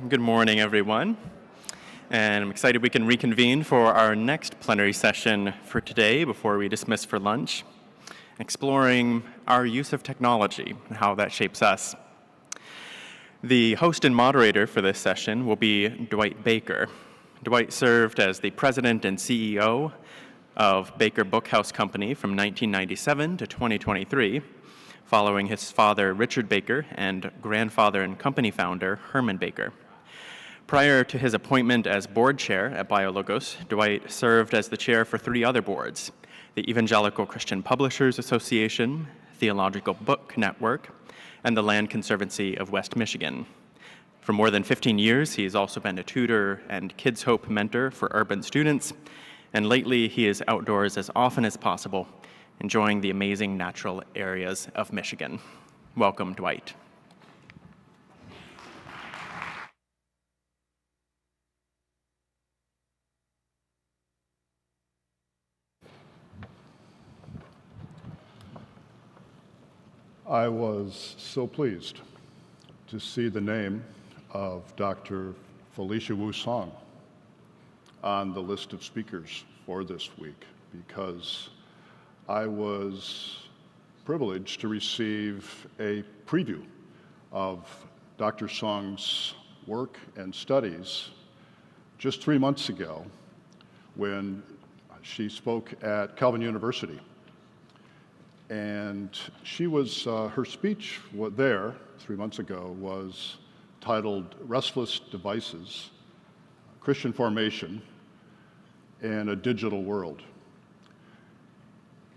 Good morning, everyone. And I'm excited we can reconvene for our next plenary session for today before we dismiss for lunch, exploring our use of technology and how that shapes us. The host and moderator for this session will be Dwight Baker. Dwight served as the president and CEO of Baker Bookhouse Company from 1997 to 2023, following his father, Richard Baker, and grandfather and company founder, Herman Baker. Prior to his appointment as board chair at BioLogos, Dwight served as the chair for three other boards: the Evangelical Christian Publishers Association, Theological Book Network, and the Land Conservancy of West Michigan. For more than 15 years, he has also been a tutor and Kids Hope mentor for urban students, and lately he is outdoors as often as possible, enjoying the amazing natural areas of Michigan. Welcome, Dwight. I was so pleased to see the name of Dr. Felicia Wu Song on the list of speakers for this week, because I was privileged to receive a preview of Dr. Song's work and studies just 3 months ago when she spoke at Calvin University. And she was, her speech there 3 months ago was titled Restless Devices, Christian Formation in a Digital World,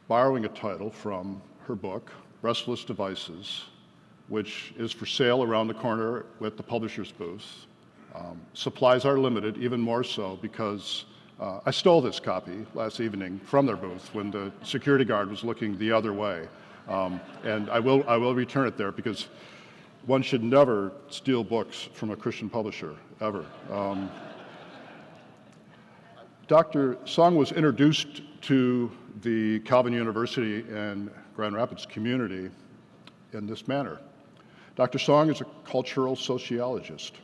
borrowing a title from her book, Restless Devices, which is for sale around the corner with the publisher's booth. Supplies are limited, even more so because I stole this copy last evening from their booth when the security guard was looking the other way. And I will return it there, because one should never steal books from a Christian publisher, ever. Dr. Song was introduced to the Calvin University and Grand Rapids community in this manner. Dr. Song is a cultural sociologist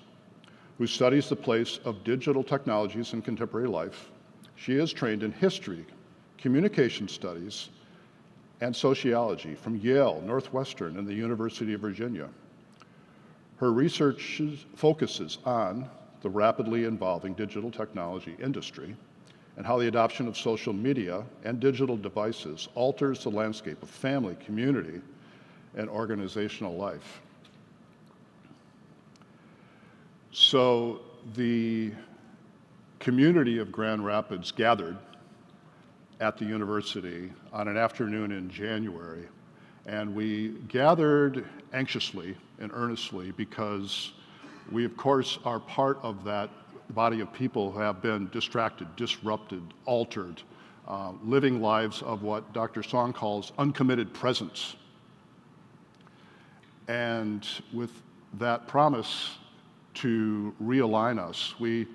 who studies the place of digital technologies in contemporary life. She is trained in history, communication studies, and sociology from Yale, Northwestern, and the University of Virginia. Her research focuses on the rapidly evolving digital technology industry and how the adoption of social media and digital devices alters the landscape of family, community, and organizational life. So the community of Grand Rapids gathered at the university on an afternoon in January, and we gathered anxiously and earnestly because we, of course, are part of that body of people who have been distracted, disrupted, altered, living lives of what Dr. Song calls uncommitted presence. And with that promise to realign us, we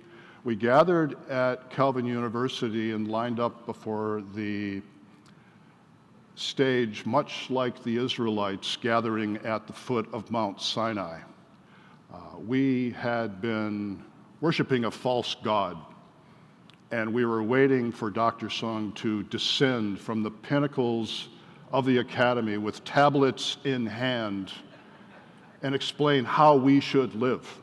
gathered at Calvin University and lined up before the stage, much like the Israelites gathering at the foot of Mount Sinai. We had been worshiping a false god, and we were waiting for Dr. Song to descend from the pinnacles of the academy with tablets in hand and explain how we should live.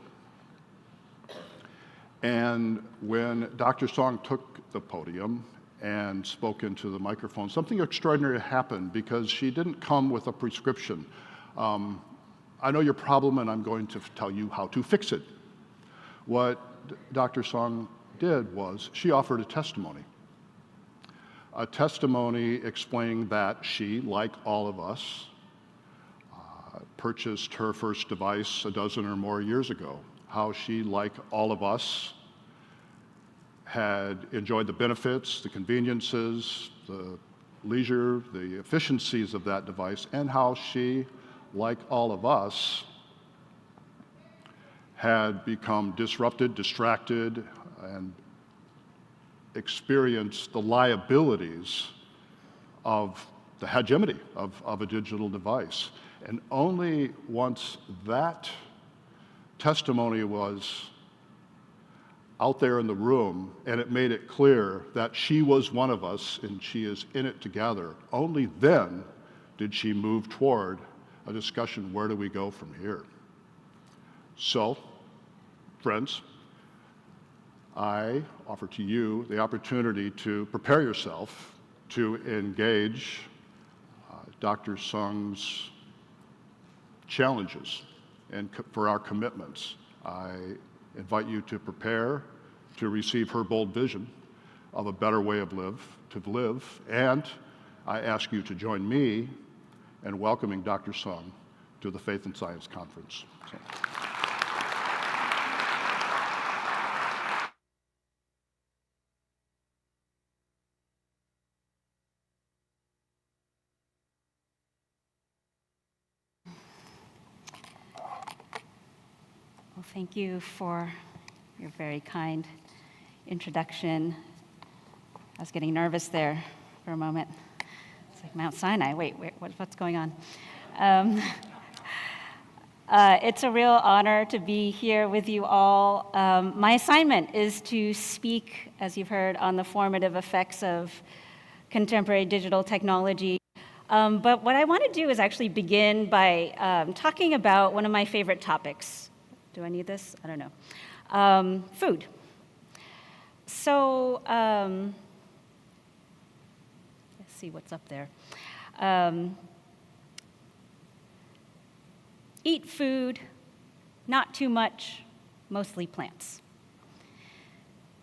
And when Dr. Song took the podium and spoke into the microphone, something extraordinary happened, because she didn't come with a prescription. I know your problem, and I'm going to tell you how to fix it. What Dr. Song did was she offered a testimony explaining that she, like all of us, purchased her first device a dozen or more years ago. How she, like all of us, had enjoyed the benefits, the conveniences, the leisure, the efficiencies of that device, and how she, like all of us, had become disrupted, distracted, and experienced the liabilities of the hegemony of a digital device. And only once that testimony was out there in the room, and it made it clear that she was one of us and she is in it together. Only then did she move toward a discussion, where do we go from here? So, friends, I offer to you the opportunity to prepare yourself to engage Dr. Song's challenges and for our commitments. I invite you to prepare to receive her bold vision of a better way of to live, and I ask you to join me in welcoming Dr. Song to the Faith and Science Conference. Well, thank you for your very kind introduction. I was getting nervous there for a moment. It's like Mount Sinai. Wait, what's going on? It's a real honor to be here with you all. My assignment is to speak, as you've heard, on the formative effects of contemporary digital technology. But what I want to do is actually begin by talking about one of my favorite topics. Do I need this? I don't know. Food. So, let's see what's up there. Eat food, not too much, mostly plants.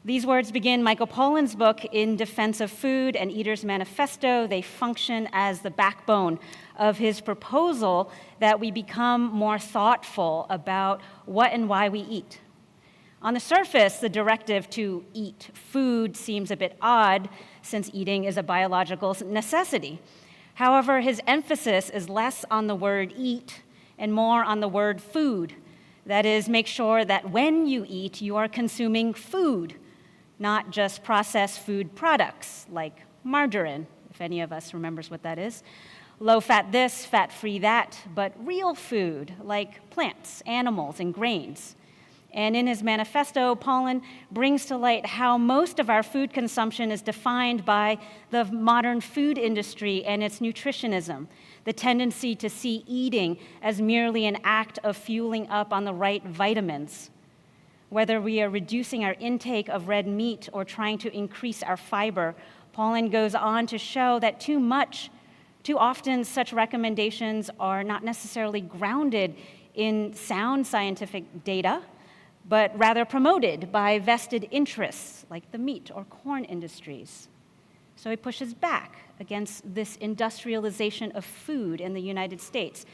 These words begin Michael Pollan's book, In Defense of Food and Eater's Manifesto. They function as the backbone of his proposal that we become more thoughtful about what and why we eat. On the surface, the directive to eat food seems a bit odd, since eating is a biological necessity. However, his emphasis is less on the word eat and more on the word food. That is, make sure that when you eat, you are consuming food, not just processed food products like margarine, if any of us remembers what that is, low-fat this, fat-free that, but real food like plants, animals, and grains. And in his manifesto, Pollan brings to light how most of our food consumption is defined by the modern food industry and its nutritionism, the tendency to see eating as merely an act of fueling up on the right vitamins. Whether we are reducing our intake of red meat or trying to increase our fiber, Pollan goes on to show that too often such recommendations are not necessarily grounded in sound scientific data, but rather promoted by vested interests like the meat or corn industries. So he pushes back against this industrialization of food in the United States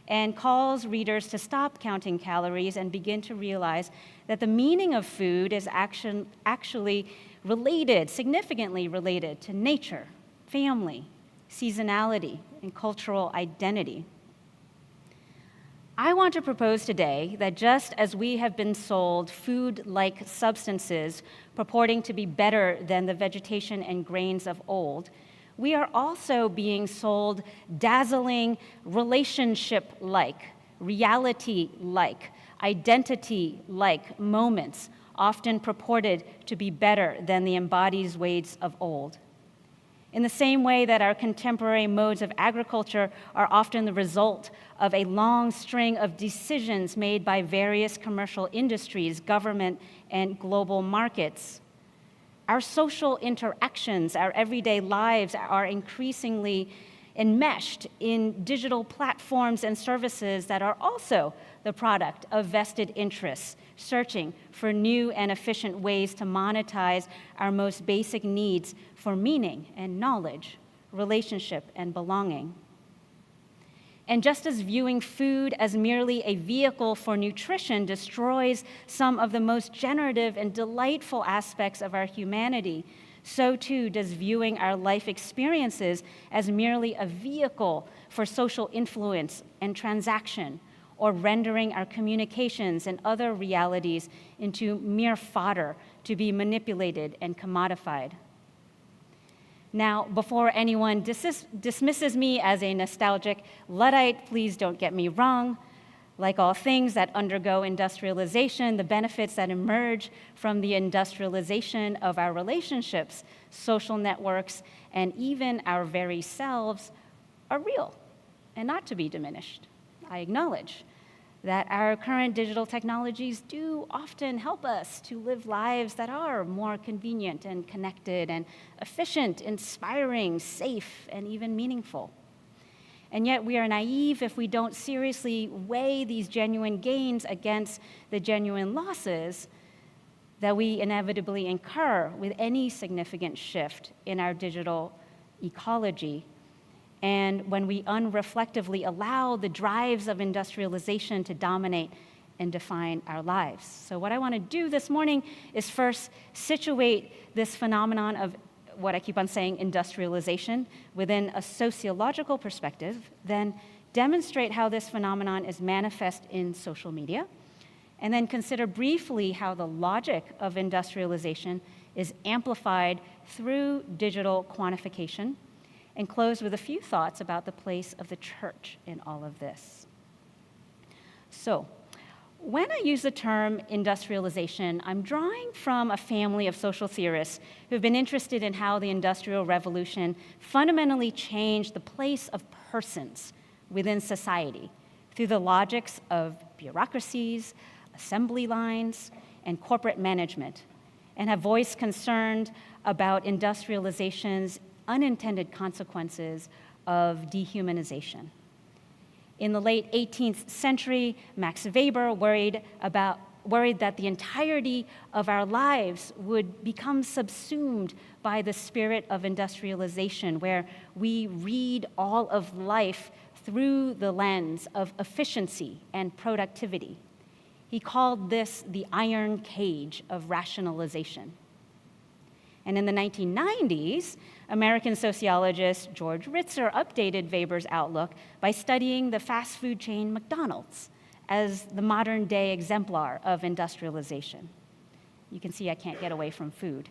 and calls readers to stop counting calories and begin to realize that the meaning of food is actually related, significantly related to nature, family, seasonality, and cultural identity. I want to propose today that just as we have been sold food-like substances purporting to be better than the vegetation and grains of old, we are also being sold dazzling relationship-like, reality-like, identity-like moments, often purported to be better than the embodied ways of old. In the same way that our contemporary modes of agriculture are often the result of a long string of decisions made by various commercial industries, government, and global markets, our social interactions, our everyday lives are increasingly enmeshed in digital platforms and services that are also the product of vested interests, searching for new and efficient ways to monetize our most basic needs for meaning and knowledge, relationship and belonging. And just as viewing food as merely a vehicle for nutrition destroys some of the most generative and delightful aspects of our humanity, so too does viewing our life experiences as merely a vehicle for social influence and transaction, or rendering our communications and other realities into mere fodder to be manipulated and commodified. Now, before anyone dismisses me as a nostalgic Luddite, please don't get me wrong. Like all things that undergo industrialization, the benefits that emerge from the industrialization of our relationships, social networks, and even our very selves are real and not to be diminished. I acknowledge that our current digital technologies do often help us to live lives that are more convenient and connected and efficient, inspiring, safe, and even meaningful. And yet we are naive if we don't seriously weigh these genuine gains against the genuine losses that we inevitably incur with any significant shift in our digital ecology, and when we unreflectively allow the drives of industrialization to dominate and define our lives. So what I want to do this morning is first situate this phenomenon of what I keep on saying, industrialization, within a sociological perspective, then demonstrate how this phenomenon is manifest in social media, and then consider briefly how the logic of industrialization is amplified through digital quantification, and close with a few thoughts about the place of the church in all of this. So, when I use the term industrialization, I'm drawing from a family of social theorists who've been interested in how the Industrial Revolution fundamentally changed the place of persons within society through the logics of bureaucracies, assembly lines, and corporate management, and have voiced concern about industrialization's unintended consequences of dehumanization. In the late 18th century, Max Weber worried that the entirety of our lives would become subsumed by the spirit of industrialization, where we read all of life through the lens of efficiency and productivity. He called this the iron cage of rationalization. And in the 1990s, American sociologist George Ritzer updated Weber's outlook by studying the fast food chain McDonald's as the modern-day exemplar of industrialization. You can see I can't get away from food.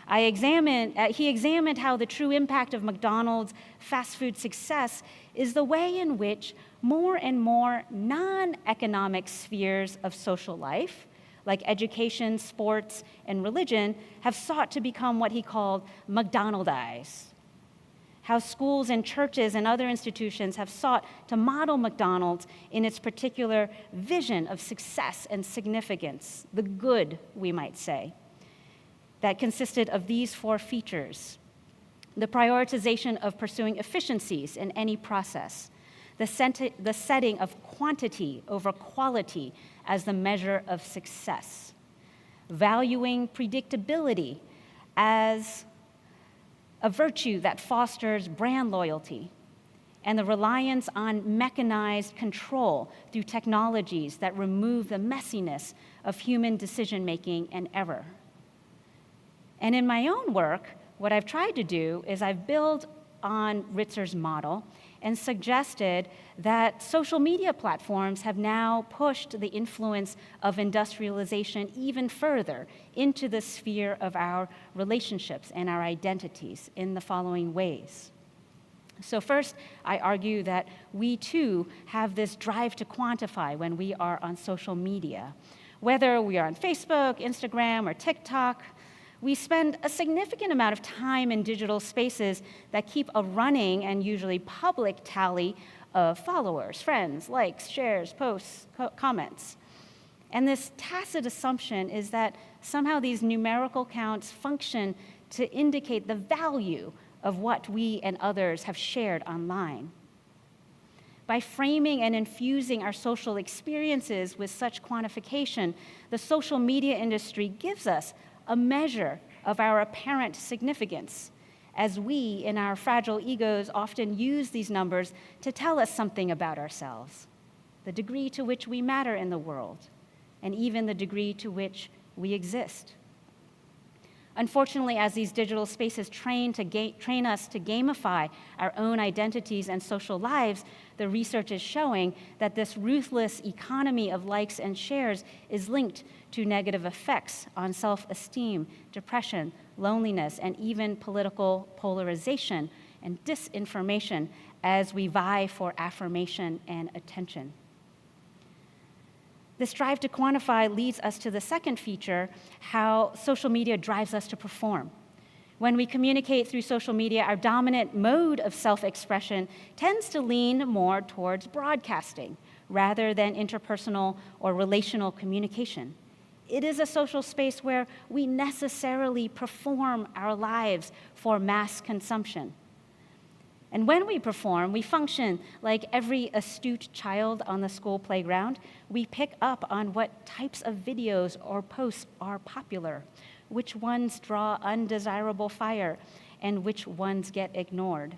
He examined how the true impact of McDonald's fast food success is the way in which more and more non-economic spheres of social life, like education, sports, and religion, have sought to become what he called McDonaldized. How schools and churches and other institutions have sought to model McDonald's in its particular vision of success and significance, the good, we might say, that consisted of these four features: the prioritization of pursuing efficiencies in any process, the setting of quantity over quality as the measure of success, valuing predictability as a virtue that fosters brand loyalty, and the reliance on mechanized control through technologies that remove the messiness of human decision-making and error. And in my own work, what I've tried to do is I've built on Ritzer's model and suggested that social media platforms have now pushed the influence of industrialization even further into the sphere of our relationships and our identities in the following ways. So first, I argue that we too have this drive to quantify when we are on social media. Whether we are on Facebook, Instagram, or TikTok, we spend a significant amount of time in digital spaces that keep a running and usually public tally of followers, friends, likes, shares, posts, comments. And this tacit assumption is that somehow these numerical counts function to indicate the value of what we and others have shared online. By framing and infusing our social experiences with such quantification, the social media industry gives us a measure of our apparent significance, as we, in our fragile egos, often use these numbers to tell us something about ourselves, the degree to which we matter in the world, and even the degree to which we exist. Unfortunately, as these digital spaces train us to gamify our own identities and social lives, the research is showing that this ruthless economy of likes and shares is linked to negative effects on self-esteem, depression, loneliness, and even political polarization and disinformation as we vie for affirmation and attention. This drive to quantify leads us to the second feature, how social media drives us to perform. When we communicate through social media, our dominant mode of self-expression tends to lean more towards broadcasting rather than interpersonal or relational communication. It is a social space where we necessarily perform our lives for mass consumption. And when we perform, we function like every astute child on the school playground. We pick up on what types of videos or posts are popular, which ones draw undesirable fire, and which ones get ignored.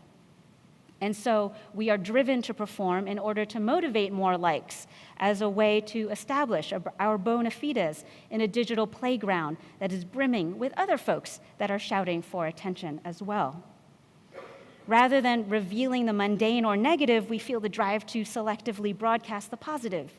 And so we are driven to perform in order to motivate more likes as a way to establish our bona fides in a digital playground that is brimming with other folks that are shouting for attention as well. Rather than revealing the mundane or negative, we feel the drive to selectively broadcast the positive.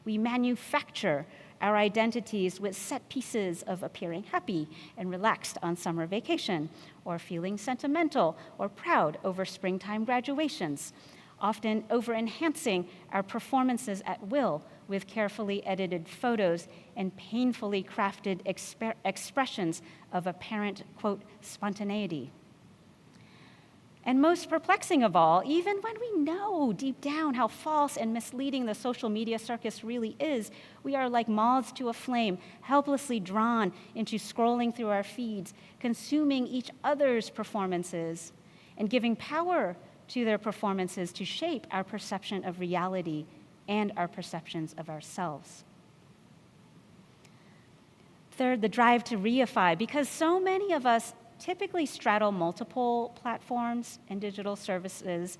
We manufacture our identities with set pieces of appearing happy and relaxed on summer vacation, or feeling sentimental or proud over springtime graduations, often over-enhancing our performances at will with carefully edited photos and painfully crafted expressions of apparent, quote, spontaneity. And most perplexing of all, even when we know deep down how false and misleading the social media circus really is, we are like moths to a flame, helplessly drawn into scrolling through our feeds, consuming each other's performances, and giving power to their performances to shape our perception of reality and our perceptions of ourselves. Third, the drive to reify, because so many of us typically straddle multiple platforms and digital services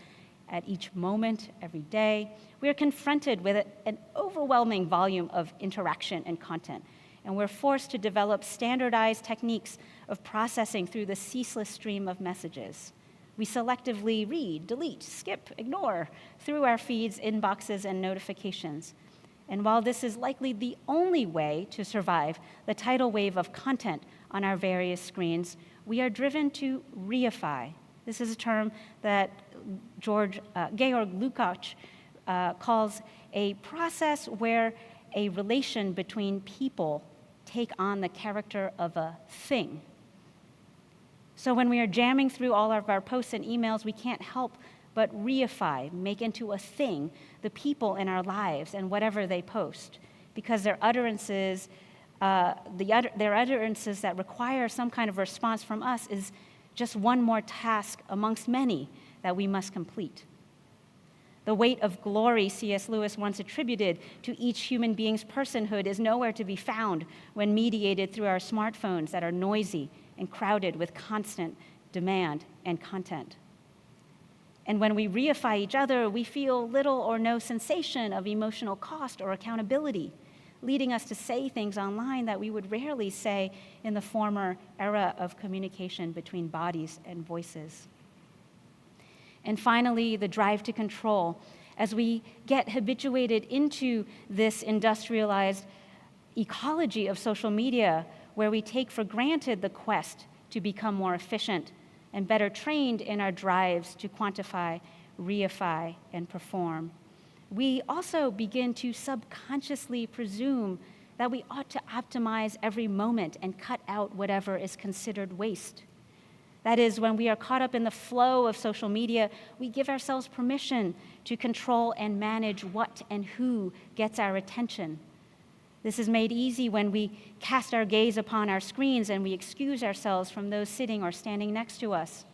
at each moment, every day. We are confronted with an overwhelming volume of interaction and content, and we're forced to develop standardized techniques of processing through the ceaseless stream of messages. We selectively read, delete, skip, ignore through our feeds, inboxes, and notifications. And while this is likely the only way to survive the tidal wave of content on our various screens, we are driven to reify. This is a term that Georg Lukács calls a process where a relation between people take on the character of a thing. So when we are jamming through all of our posts and emails, we can't help but reify, make into a thing, the people in our lives and whatever they post, because their utterances that require some kind of response from us is just one more task amongst many that we must complete. The weight of glory C.S. Lewis once attributed to each human being's personhood is nowhere to be found when mediated through our smartphones that are noisy and crowded with constant demand and content. And when we reify each other, we feel little or no sensation of emotional cost or accountability, leading us to say things online that we would rarely say in the former era of communication between bodies and voices. And finally, the drive to control. As we get habituated into this industrialized ecology of social media, where we take for granted the quest to become more efficient and better trained in our drives to quantify, reify, and perform, we also begin to subconsciously presume that we ought to optimize every moment and cut out whatever is considered waste. That is, when we are caught up in the flow of social media, we give ourselves permission to control and manage what and who gets our attention. This is made easy when we cast our gaze upon our screens and we excuse ourselves from those sitting or standing next to us,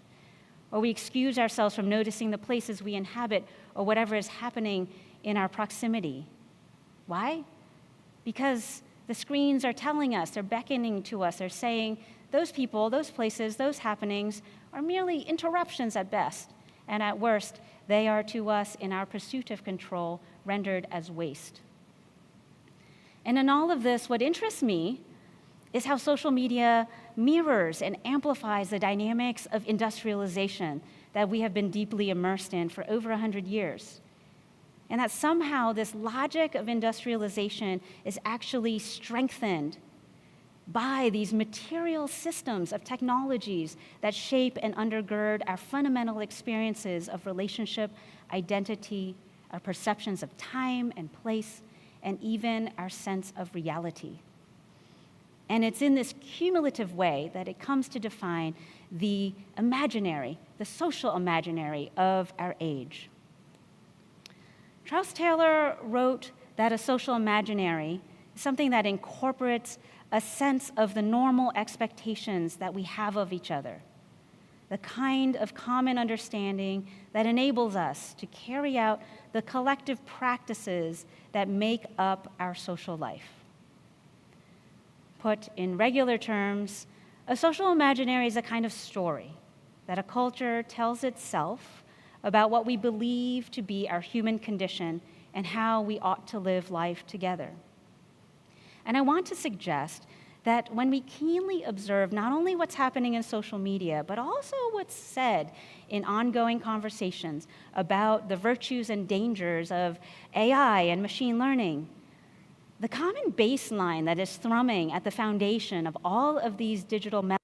or we excuse ourselves from noticing the places we inhabit or whatever is happening in our proximity. Why? Because the screens are telling us, they're beckoning to us, they're saying, those people, those places, those happenings are merely interruptions at best, and at worst, they are to us in our pursuit of control rendered as waste. And in all of this, what interests me is how social media mirrors and amplifies the dynamics of industrialization that we have been deeply immersed in for over 100 years. And that somehow this logic of industrialization is actually strengthened by these material systems of technologies that shape and undergird our fundamental experiences of relationship, identity, our perceptions of time and place, and even our sense of reality. And it's in this cumulative way that it comes to define the imaginary, the social imaginary of our age. Charles Taylor wrote that a social imaginary is something that incorporates a sense of the normal expectations that we have of each other, the kind of common understanding that enables us to carry out the collective practices that make up our social life. Put in regular terms, a social imaginary is a kind of story that a culture tells itself about what we believe to be our human condition and how we ought to live life together. And I want to suggest that when we keenly observe not only what's happening in social media, but also what's said in ongoing conversations about the virtues and dangers of AI and machine learning, the common baseline that is thrumming at the foundation of all of these digital methods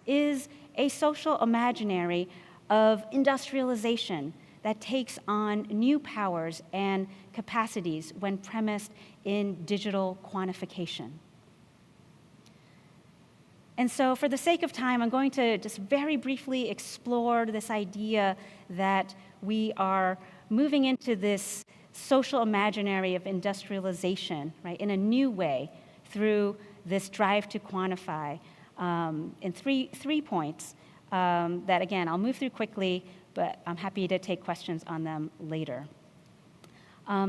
is a social imaginary of industrialization that takes on new powers and capacities when premised in digital quantification. And so for the sake of time, I'm going to just very briefly explore this idea that we are moving into this social imaginary of industrialization, right, in a new way through this drive to quantify in three points that, again, I'll move through quickly, but I'm happy to take questions on them later.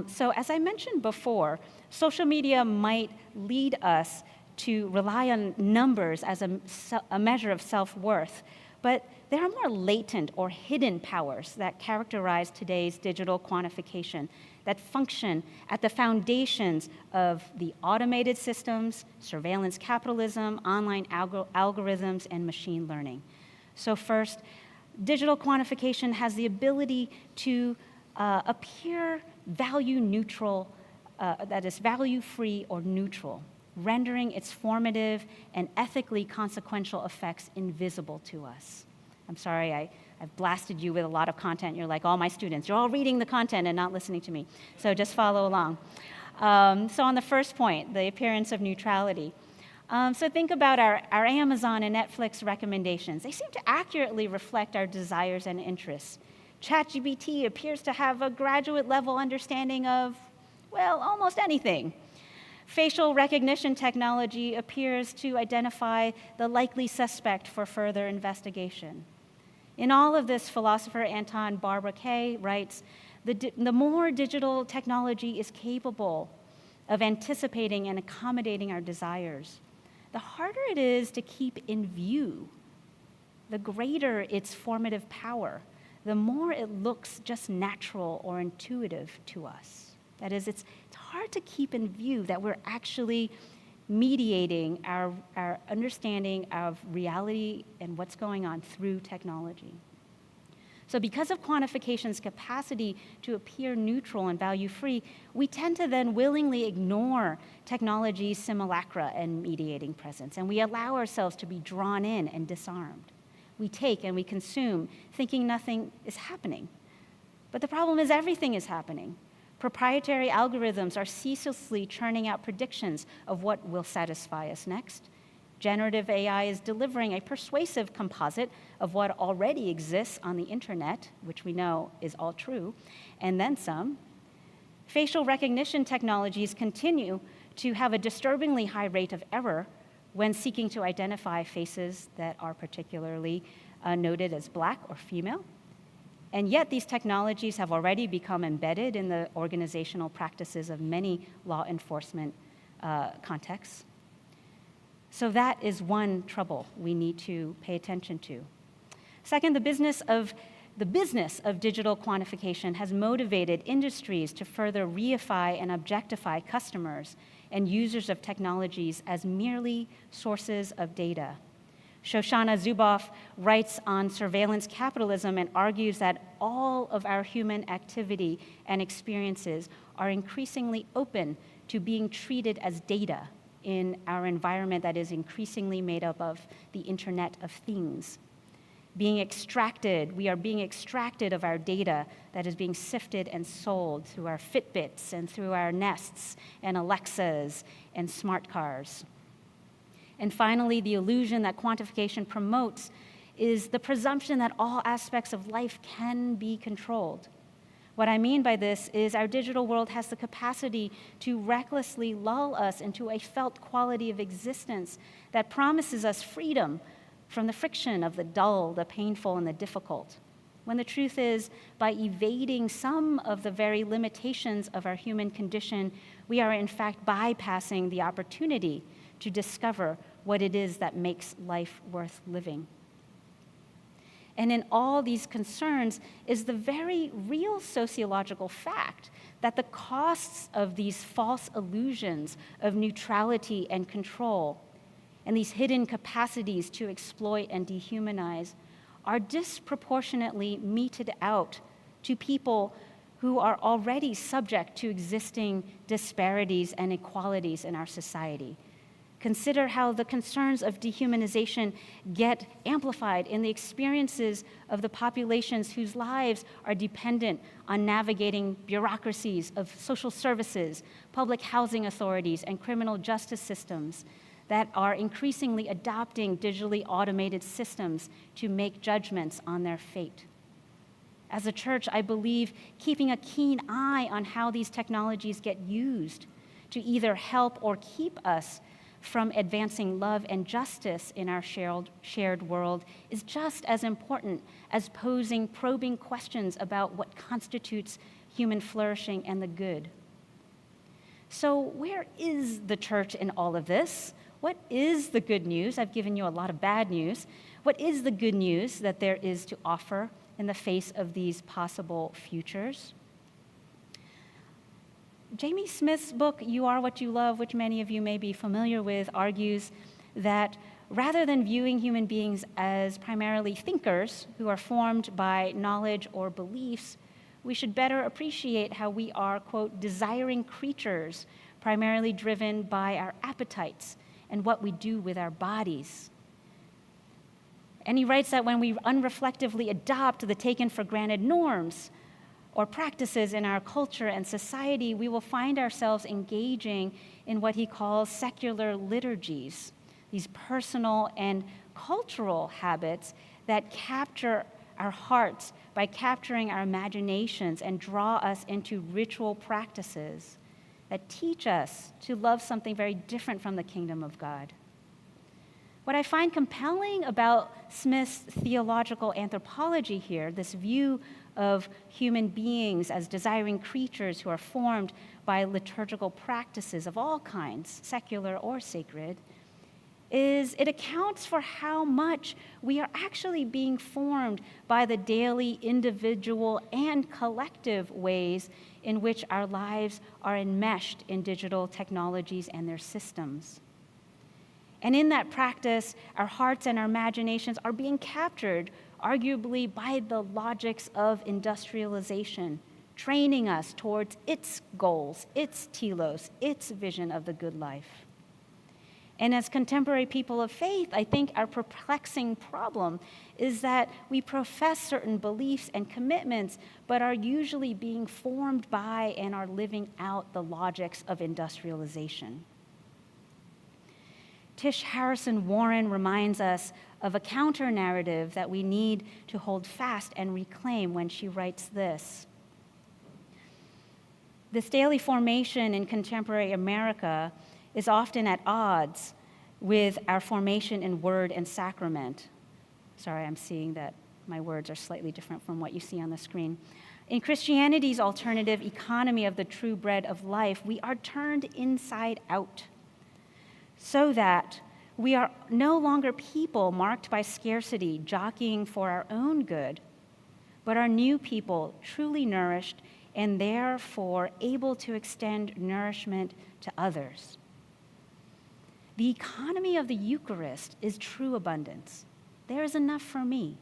So as I mentioned before, social media might lead us to rely on numbers as a measure of self-worth, but there are more latent or hidden powers that characterize today's digital quantification that function at the foundations of the automated systems, surveillance capitalism, online algorithms, and machine learning. So first, digital quantification has the ability to appear value neutral, that is value-free or neutral, rendering its formative and ethically consequential effects invisible to us. I'm sorry, I've blasted you with a lot of content. You're like, all my students, you're all reading the content and not listening to me. So just follow along. So on the first point, the appearance of neutrality. So think about our Amazon and Netflix recommendations. They seem to accurately reflect our desires and interests. ChatGPT appears to have a graduate level understanding of, well, almost anything. Facial recognition technology appears to identify the likely suspect for further investigation. In all of this, philosopher Anton Barber-Kay writes, the more digital technology is capable of anticipating and accommodating our desires, the harder it is to keep in view. The greater its formative power, the more it looks just natural or intuitive to us. That is, it's hard to keep in view that we're actually mediating our understanding of reality and what's going on through technology. So because of quantification's capacity to appear neutral and value-free, we tend to then willingly ignore technology's simulacra and mediating presence, and we allow ourselves to be drawn in and disarmed. We take and we consume, thinking nothing is happening. But the problem is everything is happening. Proprietary algorithms are ceaselessly churning out predictions of what will satisfy us next. Generative AI is delivering a persuasive composite of what already exists on the internet, which we know is all true, and then some. Facial recognition technologies continue to have a disturbingly high rate of error when seeking to identify faces that are particularly noted as Black or female. And yet these technologies have already become embedded in the organizational practices of many law enforcement contexts. So that is one trouble we need to pay attention to. Second, the business of digital quantification has motivated industries to further reify and objectify customers and users of technologies as merely sources of data. Shoshana Zuboff writes on surveillance capitalism and argues that all of our human activity and experiences are increasingly open to being treated as data in our environment that is increasingly made up of the Internet of Things. we are being extracted of our data that is being sifted and sold through our Fitbits and through our Nests and Alexas and smart cars. And finally, the illusion that quantification promotes is the presumption that all aspects of life can be controlled. What I mean by this is our digital world has the capacity to recklessly lull us into a felt quality of existence that promises us freedom from the friction of the dull, the painful, and the difficult. When the truth is, by evading some of the very limitations of our human condition, we are in fact bypassing the opportunity to discover what it is that makes life worth living. And in all these concerns is the very real sociological fact that the costs of these false illusions of neutrality and control and these hidden capacities to exploit and dehumanize are disproportionately meted out to people who are already subject to existing disparities and inequalities in our society. Consider how the concerns of dehumanization get amplified in the experiences of the populations whose lives are dependent on navigating bureaucracies of social services, public housing authorities, and criminal justice systems that are increasingly adopting digitally automated systems to make judgments on their fate. As a church, I believe keeping a keen eye on how these technologies get used to either help or keep us from advancing love and justice in our shared world is just as important as posing probing questions about what constitutes human flourishing and the good. So where is the church in all of this? What is the good news? I've given you a lot of bad news. What is the good news that there is to offer in the face of these possible futures? Jamie Smith's book, You Are What You Love, which many of you may be familiar with, argues that rather than viewing human beings as primarily thinkers who are formed by knowledge or beliefs, we should better appreciate how we are, quote, desiring creatures, primarily driven by our appetites and what we do with our bodies. And he writes that when we unreflectively adopt the taken for granted norms or practices in our culture and society, we will find ourselves engaging in what he calls secular liturgies, these personal and cultural habits that capture our hearts by capturing our imaginations and draw us into ritual practices that teach us to love something very different from the kingdom of God. What I find compelling about Smith's theological anthropology here, this view of human beings as desiring creatures who are formed by liturgical practices of all kinds, secular or sacred, is it accounts for how much we are actually being formed by the daily, individual, and collective ways in which our lives are enmeshed in digital technologies and their systems. And in that practice, our hearts and our imaginations are being captured, arguably by the logics of industrialization, training us towards its goals, its telos, its vision of the good life. And as contemporary people of faith, I think our perplexing problem is that we profess certain beliefs and commitments, but are usually being formed by and are living out the logics of industrialization. Tish Harrison Warren reminds us of a counter-narrative that we need to hold fast and reclaim when she writes this. This daily formation in contemporary America is often at odds with our formation in word and sacrament. Sorry, I'm seeing that my words are slightly different from what you see on the screen. In Christianity's alternative economy of the true bread of life, we are turned inside out so that we are no longer people marked by scarcity, jockeying for our own good, but are new people, truly nourished, and therefore able to extend nourishment to others. The economy of the Eucharist is true abundance. There is enough for me,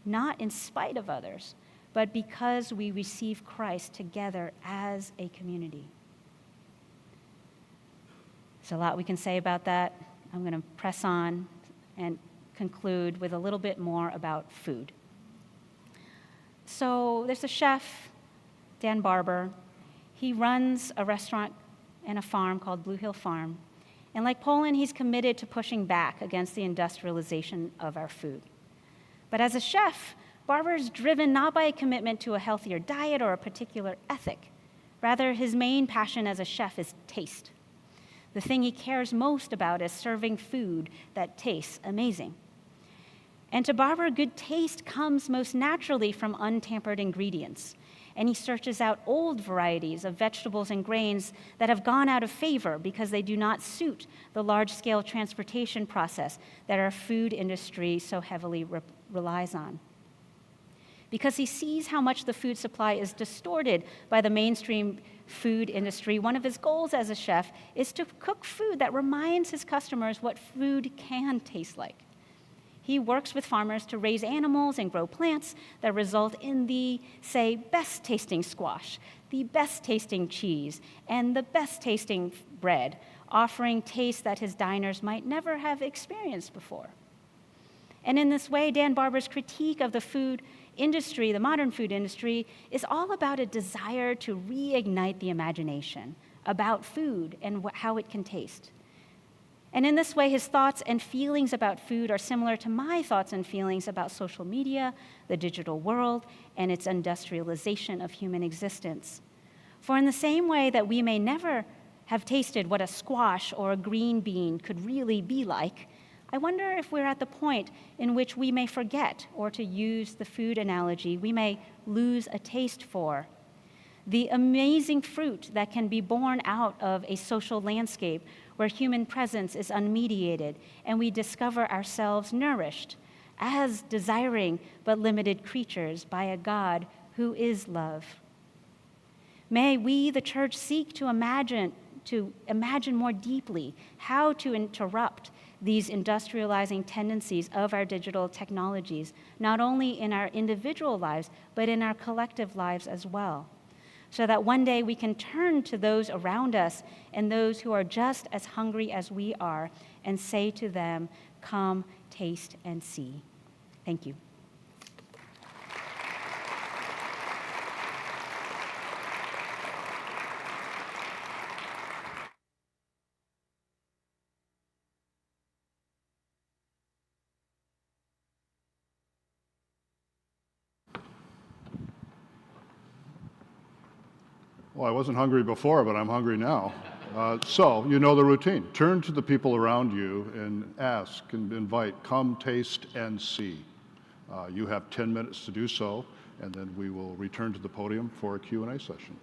not in spite of others, but because we receive Christ together as a community. There's a lot we can say about that. I'm going to press on and conclude with a little bit more about food. So there's a chef, Dan Barber. He runs a restaurant and a farm called Blue Hill Farm. And like Poland, he's committed to pushing back against the industrialization of our food. But as a chef, Barber is driven not by a commitment to a healthier diet or a particular ethic. Rather, his main passion as a chef is taste. The thing he cares most about is serving food that tastes amazing. And to Barber, good taste comes most naturally from untampered ingredients. And he searches out old varieties of vegetables and grains that have gone out of favor because they do not suit the large-scale transportation process that our food industry so heavily relies on. Because he sees how much the food supply is distorted by the mainstream food industry, one of his goals as a chef is to cook food that reminds his customers what food can taste like. He works with farmers to raise animals and grow plants that result in the, say, best-tasting squash, the best-tasting cheese, and the best-tasting bread, offering tastes that his diners might never have experienced before. And in this way, Dan Barber's critique of the food industry, the modern food industry, is all about a desire to reignite the imagination about food and how it can taste. And in this way, his thoughts and feelings about food are similar to my thoughts and feelings about social media, the digital world, and its industrialization of human existence. For in the same way that we may never have tasted what a squash or a green bean could really be like, I wonder if we're at the point in which we may forget, or to use the food analogy, we may lose a taste for the amazing fruit that can be born out of a social landscape where human presence is unmediated and we discover ourselves nourished as desiring but limited creatures by a God who is love. May we, the church, seek to imagine more deeply how to interrupt these industrializing tendencies of our digital technologies, not only in our individual lives, but in our collective lives as well, so that one day we can turn to those around us and those who are just as hungry as we are and say to them, "Come, taste, and see." Thank you. Well, I wasn't hungry before, but I'm hungry now. So you know the routine. Turn to the people around you and ask and invite, come, taste, and see. You have 10 minutes to do so, and then we will return to the podium for a Q&A session.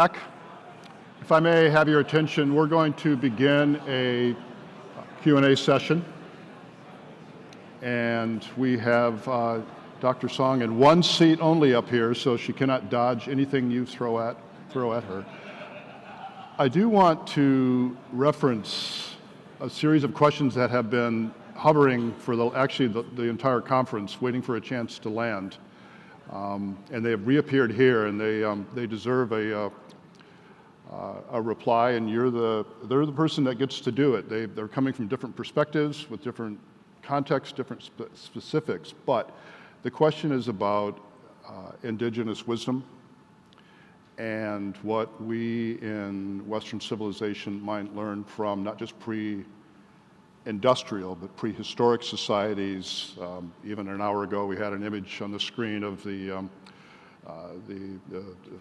Back. If I may have your attention, we're going to begin a Q&A session. And we have Dr. Song in one seat only up here, so she cannot dodge anything you throw at her. I do want to reference a series of questions that have been hovering for the entire conference, waiting for a chance to land. And they have reappeared here, and they deserve a reply, and they're the person that gets to do it. They're coming from different perspectives with different contexts, different specifics, but the question is about indigenous wisdom and what we in Western civilization might learn from not just pre-industrial, but prehistoric societies. Even an hour ago, we had an image on the screen of the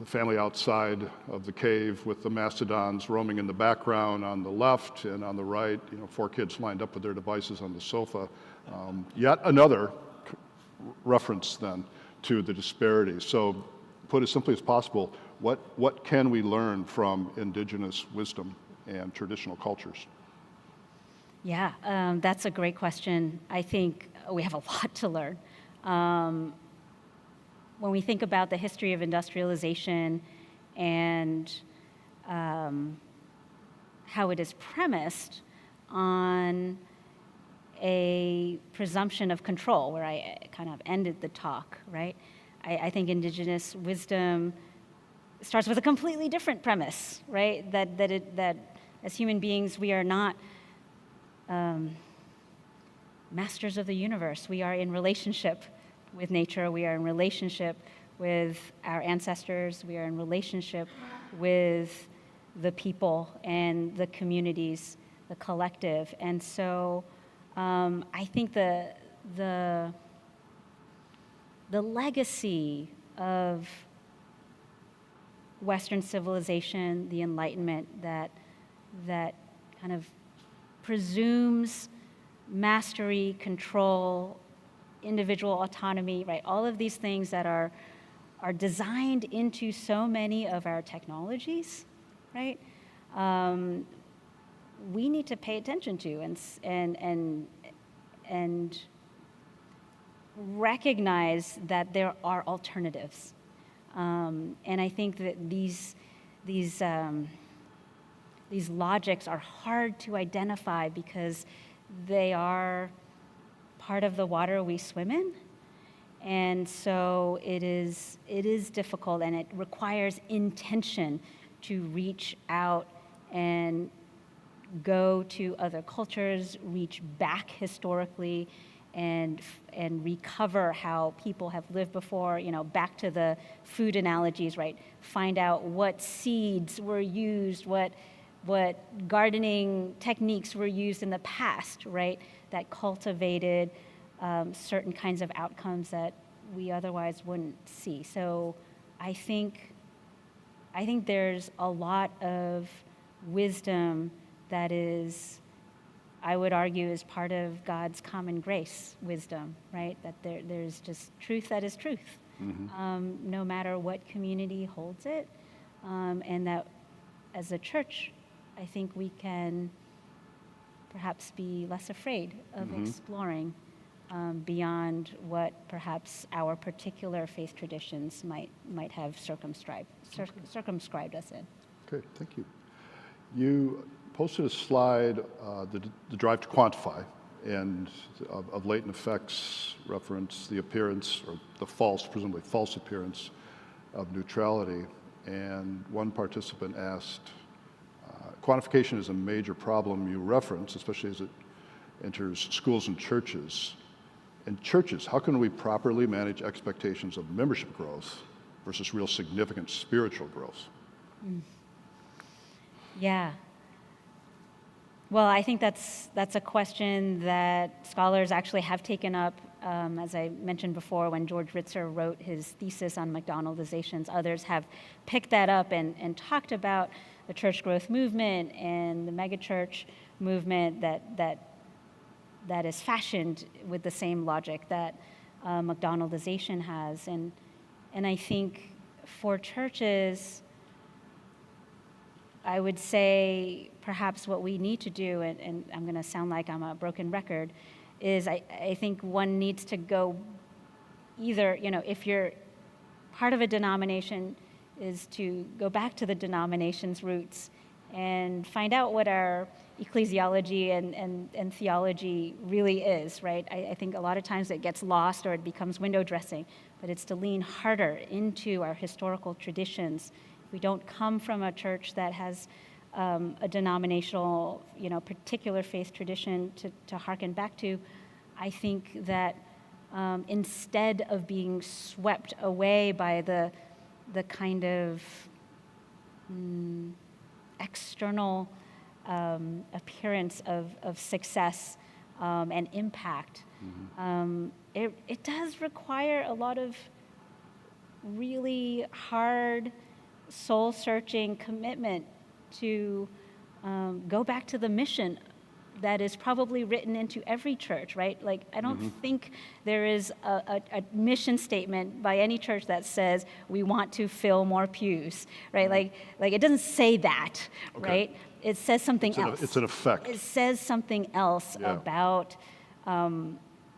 family outside of the cave with the mastodons roaming in the background on the left, and on the right, 4 kids lined up with their devices on the sofa. Yet another reference then to the disparities. So put as simply as possible, what can we learn from indigenous wisdom and traditional cultures? Yeah, that's a great question. I think we have a lot to learn. When we think about the history of industrialization and how it is premised on a presumption of control, where I kind of ended the talk, right? I think indigenous wisdom starts with a completely different premise, right? That as human beings, we are not masters of the universe. We are in relationship with nature. We are in relationship with our ancestors. We are in relationship with the people and the communities, the collective. And so I think the legacy of Western civilization, the Enlightenment, that kind of presumes mastery, control, individual autonomy, right? All of these things that are designed into so many of our technologies, right? We need to pay attention to and recognize that there are alternatives. And I think that these logics are hard to identify because they are part of the water we swim in. And so it is difficult, and it requires intention to reach out and go to other cultures, reach back historically, and recover how people have lived before, back to the food analogies, right? Find out what seeds were used, what gardening techniques were used in the past, right? That cultivated certain kinds of outcomes that we otherwise wouldn't see. So I think there's a lot of wisdom that is, I would argue, is part of God's common grace wisdom, right? That there's just truth that is truth, no matter what community holds it, and that as a church, I think we can perhaps be less afraid of exploring beyond what perhaps our particular faith traditions might have circumscribed us in. Okay, thank you. You posted a slide, the drive to quantify, and of latent effects reference the appearance, or the presumably false appearance of neutrality. And one participant asked, quantification is a major problem you reference, especially as it enters schools and churches. In churches, how can we properly manage expectations of membership growth versus real significant spiritual growth? Yeah. Well, I think that's a question that scholars actually have taken up. As I mentioned before, when George Ritzer wrote his thesis on McDonaldizations, others have picked that up and talked about the church growth movement and the megachurch movement that is fashioned with the same logic that McDonaldization has. And I think for churches, I would say perhaps what we need to do, and I'm going to sound like I'm a broken record, is I think one needs to go either, if you're part of a denomination, is to go back to the denomination's roots and find out what our ecclesiology and theology really is, right? I think a lot of times it gets lost or it becomes window dressing, but it's to lean harder into our historical traditions. We don't come from a church that has a denominational, particular faith tradition to hearken back to. I think that instead of being swept away by the kind of external appearance of success and impact, it does require a lot of really hard, soul-searching commitment to go back to the mission that is probably written into every church, right? Like, I don't think there is a mission statement by any church that says we want to fill more pews, right? Like it doesn't say that, right? It says something else. It's an effect. It says something else about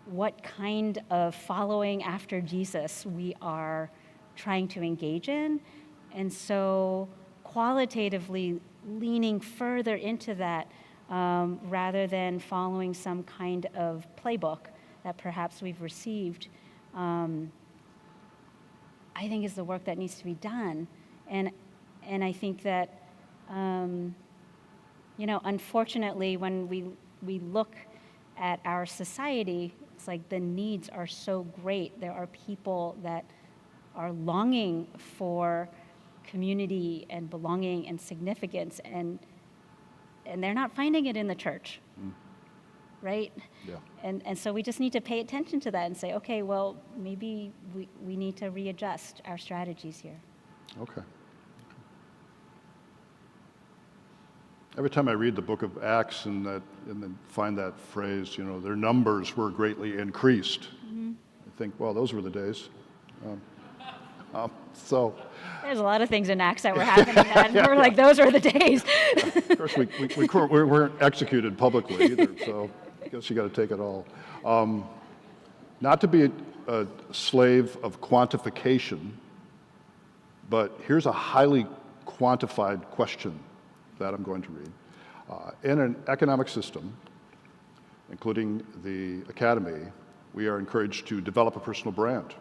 what kind of following after Jesus we are trying to engage in. And so qualitatively leaning further into that rather than following some kind of playbook that perhaps we've received, I think is the work that needs to be done. And I think that, unfortunately, when we look at our society, it's like the needs are so great. There are people that are longing for community and belonging and significance, and they're not finding it in the church, right? Yeah. And so we just need to pay attention to that and say, okay, well, maybe we need to readjust our strategies here. Okay. Every time I read the book of Acts and then find that phrase, their numbers were greatly increased, I think, well, those were the days. So there's a lot of things in Acts that were happening that we're like, those are the days. of course, we weren't executed publicly either, so I guess you got to take it all. Not to be a slave of quantification, but here's a highly quantified question that I'm going to read. In an economic system, including the academy, we are encouraged to develop a personal brand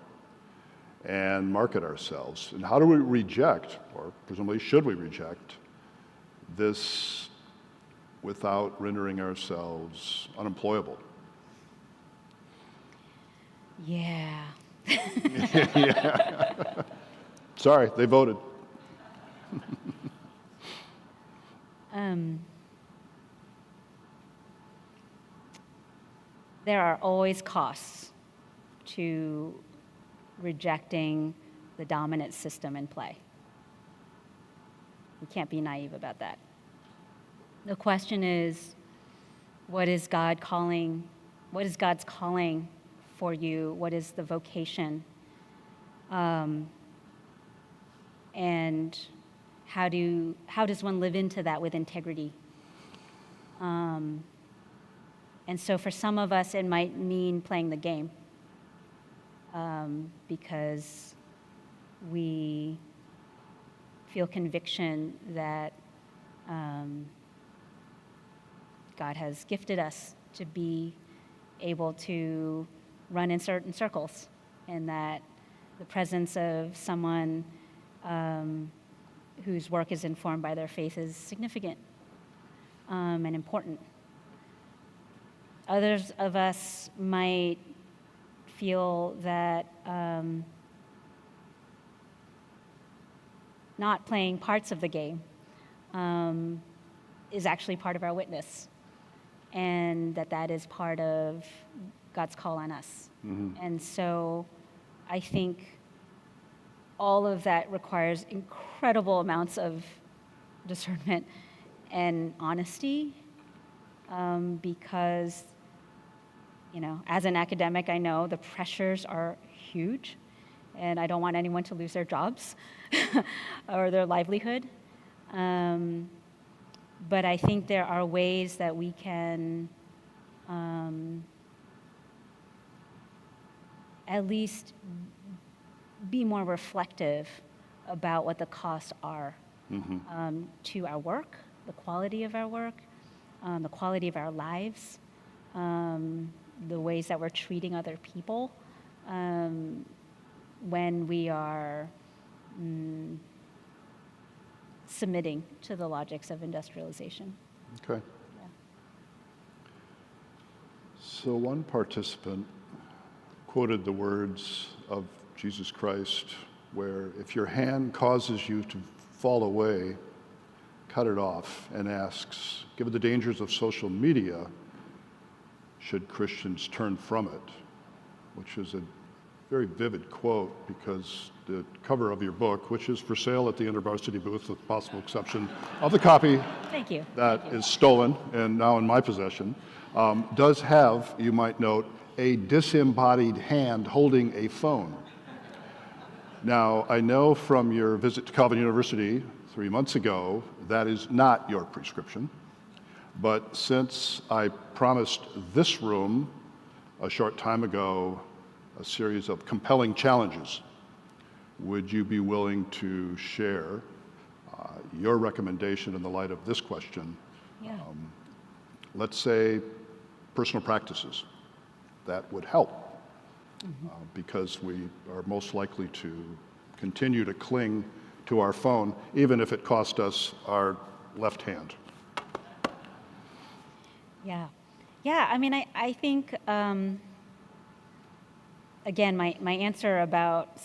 and market ourselves. And how do we reject, or presumably should we reject, this without rendering ourselves unemployable? Yeah. Yeah. Sorry, they voted. There are always costs to rejecting the dominant system in play. We can't be naive about that. The question is, what is God's calling for you? What is the vocation? And how does one live into that with integrity? And so for some of us, it might mean playing the game. Because we feel conviction that God has gifted us to be able to run in certain circles, and that the presence of someone whose work is informed by their faith is significant and important. Others of us might feel that not playing parts of the game is actually part of our witness, and that is part of God's call on us. And so I think all of that requires incredible amounts of discernment and honesty, because as an academic, I know the pressures are huge, and I don't want anyone to lose their jobs or their livelihood. But I think there are ways that we can at least be more reflective about what the costs are to our work, the quality of our work, the quality of our lives, the ways that we're treating other people when we are submitting to the logics of industrialization. Okay. Yeah. So one participant quoted the words of Jesus Christ, where if your hand causes you to fall away, cut it off, and asks, given the dangers of social media, should Christians turn from it? Which is a very vivid quote, because the cover of your book, which is for sale at the InterVarsity booth with possible exception of the copy Thank you. that is stolen and now in my possession, does have, you might note, a disembodied hand holding a phone. Now, I know from your visit to Calvin University 3 months ago, that is not your prescription. But since I promised this room a short time ago a series of compelling challenges, would you be willing to share your recommendation in the light of this question? Yeah. Let's say personal practices that would help, because we are most likely to continue to cling to our phone, even if it cost us our left hand. Yeah. Yeah, I mean, I think, again, my answer about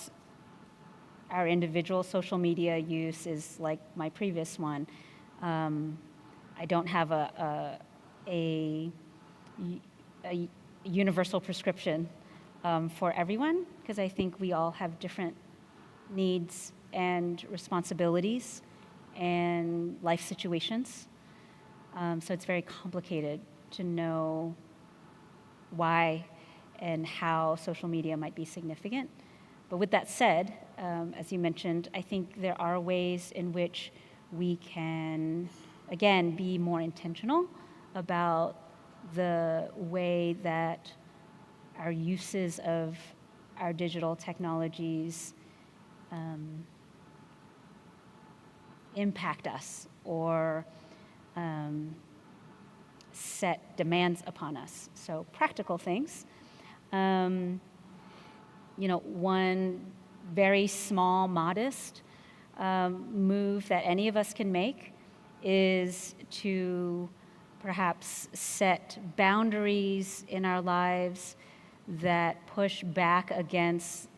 our individual social media use is like my previous one. I don't have a universal prescription for everyone, because I think we all have different needs and responsibilities and life situations. So it's very complicated to know why and how social media might be significant. But with that said, as you mentioned, I think there are ways in which we can, again, be more intentional about the way that our uses of our digital technologies impact us or set demands upon us. So practical things. One very small, modest move that any of us can make is to perhaps set boundaries in our lives that push back against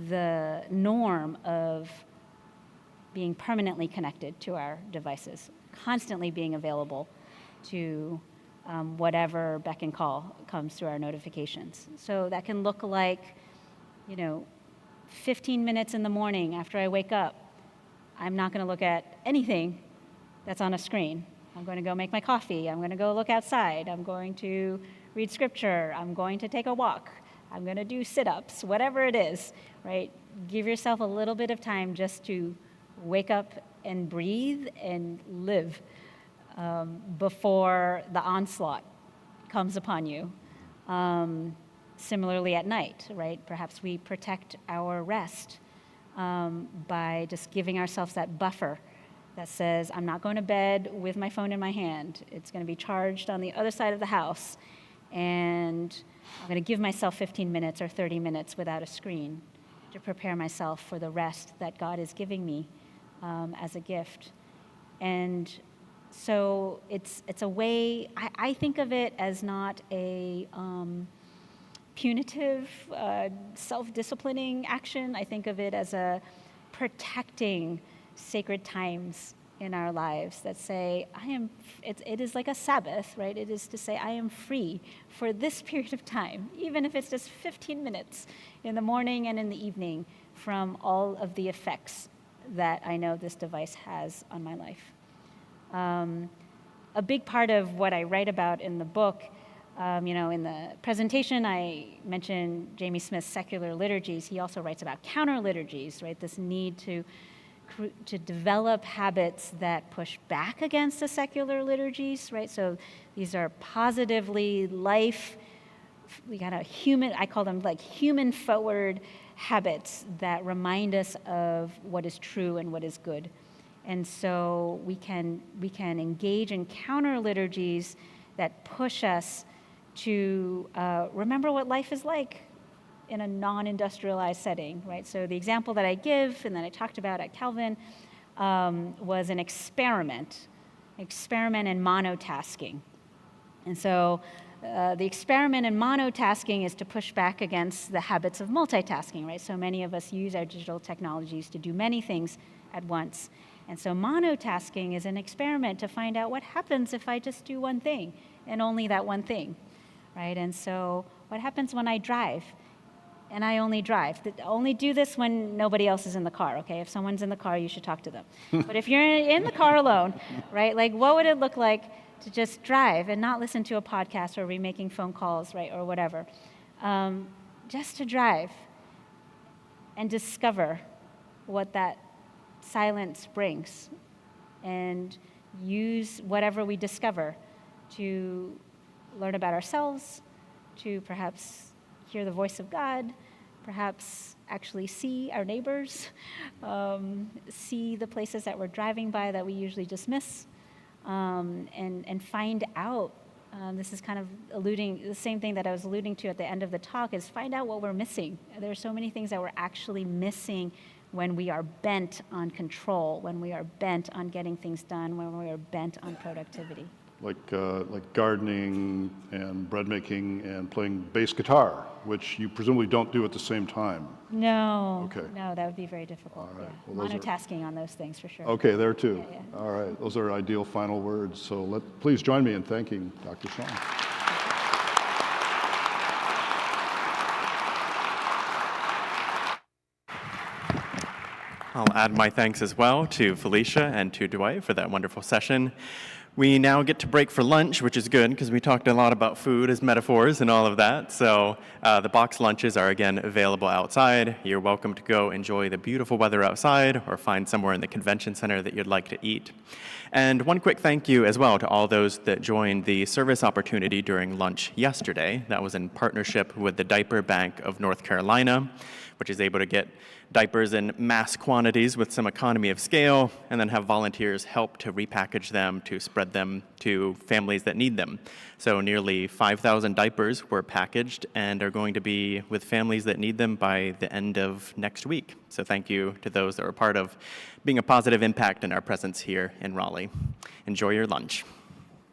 the norm of being permanently connected to our devices, constantly being available to whatever beck and call comes through our notifications. So that can look like, 15 minutes in the morning after I wake up, I'm not going to look at anything that's on a screen. I'm going to go make my coffee. I'm going to go look outside. I'm going to read scripture. I'm going to take a walk. I'm going to do sit-ups, whatever it is, right? Give yourself a little bit of time just to wake up and breathe and live before the onslaught comes upon you. Similarly at night, right? Perhaps we protect our rest by just giving ourselves that buffer that says, I'm not going to bed with my phone in my hand. It's going to be charged on the other side of the house. And I'm going to give myself 15 minutes or 30 minutes without a screen to prepare myself for the rest that God is giving me as a gift. And so it's a way, I think of it as not a punitive, self-disciplining action. I think of it as a protecting sacred times in our lives that say, it is like a Sabbath, right? It is to say, I am free for this period of time, even if it's just 15 minutes in the morning and in the evening, from all of the effects that I know this device has on my life. A big part of what I write about in the book, in the presentation, I mentioned Jamie Smith's secular liturgies. He also writes about counter liturgies, right? This need to to develop habits that push back against the secular liturgies, right? So these are positively we got I call them like human forward habits that remind us of what is true and what is good. And so we can engage in counter liturgies that push us to remember what life is like in a non-industrialized setting, right? So the example that I give and that I talked about at Calvin was an experiment in monotasking. And so the experiment in monotasking is to push back against the habits of multitasking, right? So many of us use our digital technologies to do many things at once. And so monotasking is an experiment to find out what happens if I just do one thing and only that one thing, right? And so what happens when I drive? And I only drive. Only do this when nobody else is in the car, okay? If someone's in the car, you should talk to them. But if you're in the car alone, right, like what would it look like to just drive and not listen to a podcast or be making phone calls, right, or whatever? Just to drive and discover what that silence brings and use whatever we discover to learn about ourselves, to perhaps hear the voice of God, perhaps actually see our neighbors, see the places that we're driving by that we usually dismiss, and find out. This is kind of the same thing that I was alluding to at the end of the talk, is find out what we're missing. There are so many things that we're actually missing when we are bent on control, when we are bent on getting things done, when we are bent on productivity. Like gardening and bread making and playing bass guitar, which you presumably don't do at the same time. No. Okay. No, that would be very difficult. All right. Yeah. Well, Monotasking on those things for sure. Okay, there too. Yeah. All right, those are ideal final words. So please join me in thanking Dr. Song. I'll add my thanks as well to Felicia and to Dwight for that wonderful session. We now get to break for lunch, which is good because we talked a lot about food as metaphors and all of that. So the box lunches are again available outside. You're welcome to go enjoy the beautiful weather outside or find somewhere in the convention center that you'd like to eat. And one quick thank you as well to all those that joined the service opportunity during lunch yesterday. That was in partnership with the Diaper Bank of North Carolina, which is able to get diapers in mass quantities with some economy of scale, and then have volunteers help to repackage them to spread them to families that need them. So nearly 5,000 diapers were packaged and are going to be with families that need them by the end of next week. So thank you to those that were part of being a positive impact in our presence here in Raleigh. Enjoy your lunch.